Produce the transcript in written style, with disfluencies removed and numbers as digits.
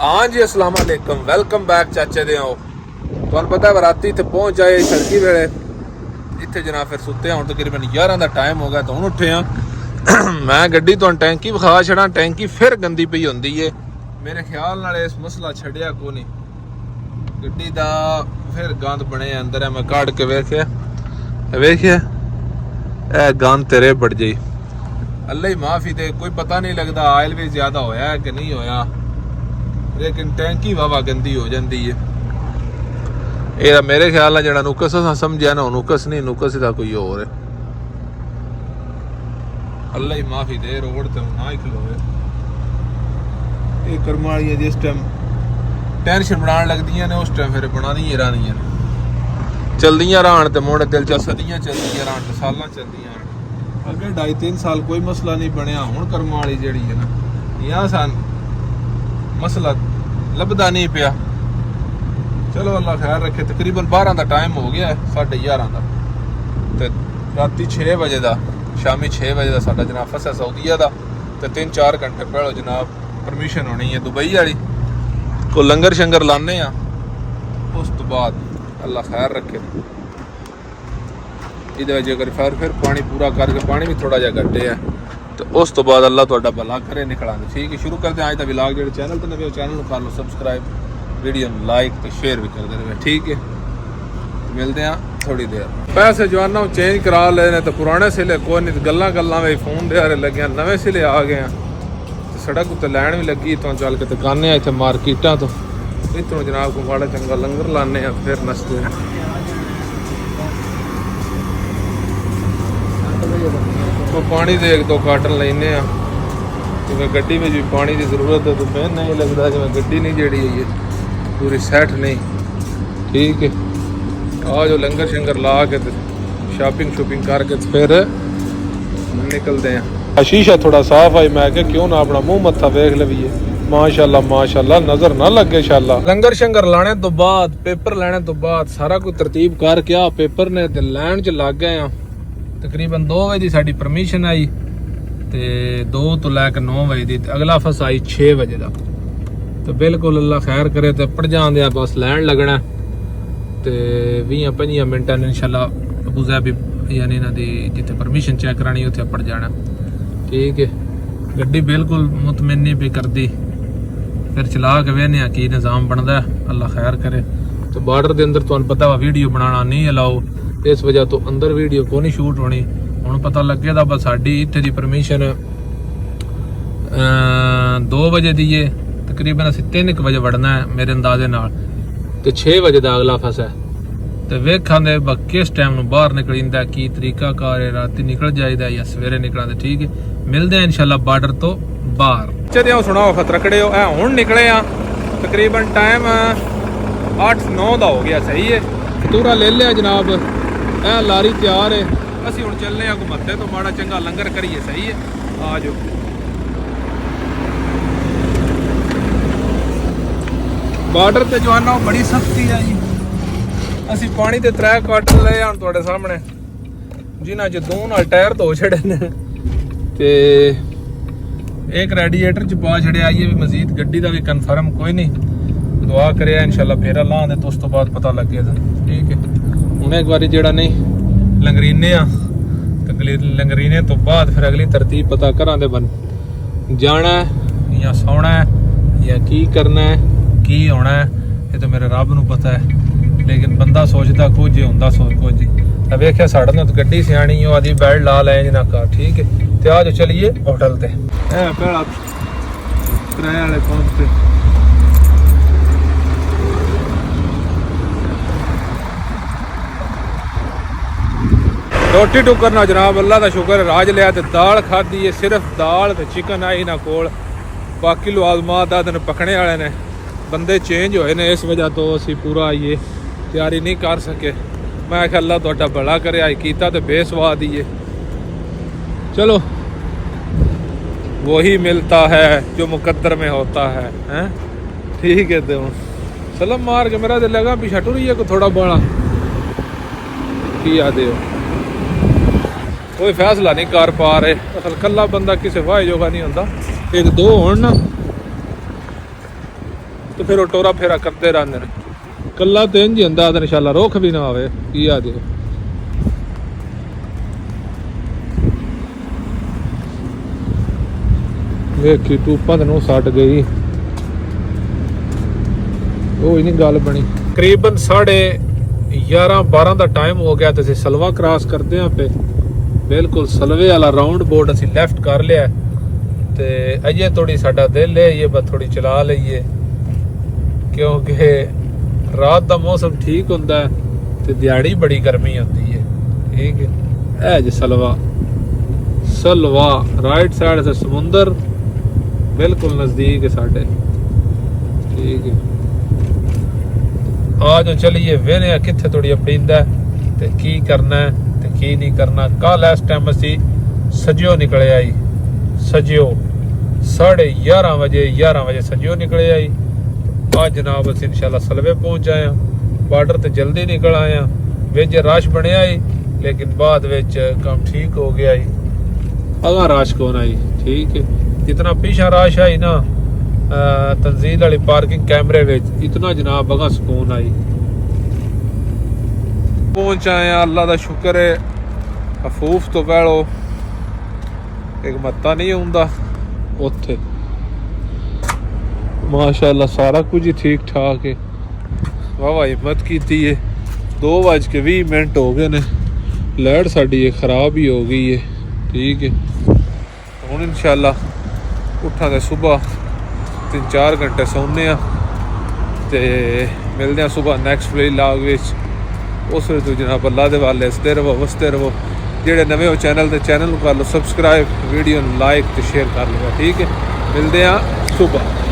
हाँ जी अस्सलाम वालेकुम वेलकम बैक चाचे दे आओ तुहानू पता है राती इत्थे पहुंच जाए सड़की वेले इत्थे जनाब फिर सुते हुण तकरीबन 11 का टाइम हो गया तो हुण उठे मैं गड्डी तो टैंकी विखा छड़ा टैंकी फिर गंदी पई होंदी है मेरे ख्याल नाल इस मसला छड़िया को नहीं गड्डी दा फिर गंद बने अंदर है मैं काट के वेखिया ए गंद तेरे बढ़ जाई अल्लाह ही माफी दे कोई पता नहीं लगता आयल भी ज्यादा होया है कि नहीं होया लेकिन टैंकी वावा गंदी हो जाती है ये मेरे ख्याल नाल जड़ा नुकस समझिया ना नुकस नहीं नुकस का कोई और है अल्लाह ही माफी दे रोड ते ना ही खलोवे ये कर्म वाली जिस टाइम टेंशन बनाने लगदियां ने उस टाइम फिर बना दी रहनियां चलदियां रहन ते मुड़ दिल च सदियां चलदियां रहन ते सालां चलदियां अगे 2.5-3 साल कोई मसला नहीं बनया हुण कर्म वाली जेड़ी है ना यहाँ सन मसला लभदा नहीं पिया चलो अल्लाह खैर रखे तकरीबन 12 का टाइम हो गया है 11:30 का ते राती 6 बजे का शामी 6 बजे का साडा जनाब फसा सऊदीया का तो 3-4 घंटे पहले जनाब परमिशन होनी है दुबई वाली को लंगर शंगर लाने उस तो बाद अल्लाह खैर रखे ये अगर फिर पानी पूरा करके पानी भी थोड़ा जहा घटे है तो उस तो बाद अल्लाह तुहाडा भला करे निकला ठीक है शुरू करते हैं आज का व्लॉग जो चैनल तो नवे चैनल कर लो सबसक्राइब वीडियो लाइक तो शेयर भी करते रहे ठीक है मिलते हैं थोड़ी देर पैसे जवाना चेंज करा लेने तो पुराने सिले कोई नहीं गल्लां गल्लां में फोन दे लगे नवे सिले आ गए तो सड़क उत्ते लैन भी लगी तो चल के दुकाने इतने मार्केटा तो इतों जनाब को बड़ा चंगा लंगर लाने फिर नसते हैं तो पानी दे 1-2 कार्टन लेने जिमें गड्डी में भी पानी की जरूरत है तो मैं नहीं लगता जिमें गड्डी नहीं जड़ी है ये पूरी सेट नहीं ठीक है आ जो लंगर शंगर ला के शॉपिंग शूपिंग करके फिर निकलते हैं शीशा थोड़ा साफ आई मैं क्यों ना अपना मुंह मत्था वेख लवीए माशाल्लाह नजर ना लगे इंशाल्लाह लंगर शंगर लाने तो बाद पेपर लेने तो बाद सारा कुछ तरतीब करके आ पेपर ने ते लैन च लग गए हैं तकरीबन 2 बजे की साड़ी परमिशन आई ते 2 तो लैके 9 बजे की अगला फस आई 6 बजे का तो बिल्कुल अल्लाह खैर करे तो पड़ जाते बस लैन लगना तो 20-25 मिनटा इंशाल्लाह अबू ज़ैबी यानी इन्हां दी जिथे परमिशन चेक करानी उत्थे पड़ जाना ठीक है गड्डी बिल्कुल मुतमइनी भी करदी फिर चला के वेखने की निज़ाम बनता अल्लाह खैर करे तो बार्डर के अंदर तुहानू पता वा वीडियो बनाना नहीं अलाओ इस वजह तो अंदर वीडियो को नहीं शूट होनी हुण पता लगे दा बस साडी इत्थे दी परमिशन 2 बजे दी है तकरीबन असीं 3 बजे वड़ना है मेरे अंदाजे नाल ते 6 बजे दा अगला फस है ते वेखांदे किस टाइम नूं बाहर निकलिंदा की तरीका कार है राती निकल जाइदा या सवेरे निकलांदे ठीक है मिलदे हैं इंशाल्लाह बार्डर तो बाहर चलिए सुनाओ खतरकड़े हो हुण निकले आ तकरीबन टाइम 8-9 दा हो गया सही है फतूरा ले लिया जनाब लारी तैयार है असी हुण चलने घुमते तो माड़ा चंगा लंगर करिए सही है आ जाओ बार्डर ते जवाना बड़ी सख्ती है जी असी पानी ते 3 कार्टन ले आन तुहाडे सामने जिन्हां च 2 नाल टायर धो छड़े ने ते एक रेडिएटर च पा छड़िया आइए भी मजीद गड्डी का भी कन्फर्म कोई नहीं दुआ करे इंशाल्लाह फेरा लां दे तो उस तो बाद पता लगे ठीक है हुण एक बारी जेड़ा नहीं लंगरीने लंगरीने तो बाद फिर अगली तरतीब पता करा दे बन जाना है या सोना है या की करना है की होना है ये तो मेरे रब नूं पता है लेकिन बंदा सोचता कुछ होंदा सोच कुछ वेख्या साढ़े ना तो गड्डी सियाणी हो आदि बेल्ट ला लै जिन्ना कार ठीक है ते आ जो चलिए होटल ते पहला किराए वाले पंप पे रोटी टुकर ना जनाब अल्लाह का शुक्र राज लिया तो दाल खाधी है सिर्फ दाल तो चिकन आई ना कोल बाकी लवाजमात दा दिन पकने वाले ने बंदे चेंज होए ने इस वजह तो असी पूरा आइए तैयारी नहीं कर सके मैं आख्या अल्लाह तुहाडा भला करे आई कीता तो बेसवाद ही है चलो वही मिलता है जो मुकद्दर में होता है हैं ठीक है तो सलम मार के मेरा दिल लगा पीछा टुरी है को थोड़ा बड़ा की आदे हो कोई फैसला नहीं कर पा रहे असल कला बंदा किसी वाह जोगा नहीं होता एक दो होण ना ਤੇ ਫਿਰ ਉਹ ਟੋਰਾ ਫੇਰਾ ਕਰਦੇ ਰਹਿੰਦੇ ਨੇ। ਕੱਲਾ ਤੇ ਇੰਜ ਹੀ ਹੁੰਦਾ ਤਾਂ ਇਨਸ਼ਾਅੱਲਾ ਰੁੱਖ ਵੀ ਨਾ ਆਵੇ ਕੀ ਆ ਜੇ। ਵੇਖੀ ਟੂਪਾਂ ਤੇ ਨੂੰ ਸੱਟ ਗਈ, ਉਹ ਹੀ ਨਹੀਂ ਗੱਲ ਬਣੀ। ਤਕਰੀਬਨ 11:30-12 ਦਾ ਟਾਈਮ ਹੋ ਗਿਆ ਤੇ ਅਸੀਂ ਸਲਵਾ ਕ੍ਰਾਸ ਕਰਦੇ ਆਂ ਪਏ। ਬਿਲਕੁਲ ਸਲਵੇ ਵਾਲਾ ਰਾਉਂਡ ਬੋਰਡ ਅਸੀਂ ਲੈਫਟ ਕਰ ਲਿਆ ਤੇ ਅਜੇ ਥੋੜੀ ਸਾਡਾ ਦਿਲ ਹੈ ਇਹ ਬਸ ਥੋੜੀ ਚਲਾ ਲਈਏ ਕਿਉਂਕਿ ਰਾਤ ਦਾ ਮੌਸਮ ਠੀਕ ਹੁੰਦਾ ਹੈ ਤੇ ਦਿਹਾੜੀ ਬੜੀ ਗਰਮੀ ਹੁੰਦੀ ਹੈ। ਠੀਕ ਹੈ, ਇਹ ਜੇ ਸਲਵਾ ਰਾਈਟ ਸਾਈਡ से ਸਮੁੰਦਰ ਬਿਲਕੁਲ ਨਜ਼ਦੀਕ ਹੈ ਸਾਡੇ। ਠੀਕ ਹੈ, ਆ ਜੋ ਚਲੀਏ ਵੇਖਦੇ ਕਿੱਥੇ ਥੋੜੀ ਅਪੜੀਂਦਾ ਤੇ ਕੀ ਕਰਨਾ ਹੈ ਤੇ ਕੀ ਨਹੀਂ ਕਰਨਾ। ਕੱਲ ਇਸ ਟਾਈਮ ਅਸੀਂ ਸਜਿਓ ਨਿਕਲੇ ਆਈ, ਸਜਿਓ 11:30 ਵਜੇ ਸਜਿਓ ਨਿਕਲੇ ਆਈ। आज जनाब ਅਸੀਂ इंशाल्लाह सलवे पहुंच आए बार्डर ਤੇ ਜਲਦੀ ਨਿਕਲ ਆਏ ਆ। ਵਿੱਚ ਰਸ਼ ਬਣਿਆ ਹੀ ਲੇਕਿਨ ਬਾਅਦ ਵਿੱਚ ਕੰਮ ਠੀਕ ਹੋ ਗਿਆ ਹੀ। ਅਗਾ ਰਸ਼ ਕੋਣ ਆਈ। ਠੀਕ ਹੈ, ਜਿਤਨਾ ਪਿਛਾ ਰਸ਼ ਆਈ ਨਾ ਤਨਜ਼ੀਲ ਵਾਲੀ ਪਾਰਕਿੰਗ ਕੈਮਰੇ ਵਿੱਚ ਇਤਨਾ ਜਨਾਬ ਅਗਾ ਸਕੂਨ ਆਈ। ਪਹੁੰਚ ਆਏ ਆ, ਅੱਲਾ ਦਾ ਸ਼ੁਕਰ ਹੈ। ਅਫੂਫ ਤੋਂ ਪਹਿਲੋ ਇੱਕ ਮੱਤਾ ਨਹੀਂ ਹੁੰਦਾ ਉੱਥੇ माशाअल्लाह सारा कुछ ही ठीक ठाक है। वाह हिम्मत की है। 2:20 हो गए ने, लाइट साड़ी खराब ही हो गई है। ठीक है, हुण इंशाअल्लाह उठा तो सुबह 3-4 घंटे सोने ते मिलते हैं सुबह नैक्सट व्लॉग विच। उस वे तो जनाब अल्लाह दे वाले हसते रहो वसते रहो। जेडे नवे हो चैनल को कर लो सबसक्राइब, वीडियो लाइक तो शेयर कर लो। ठीक है, मिलते हैं सुबह।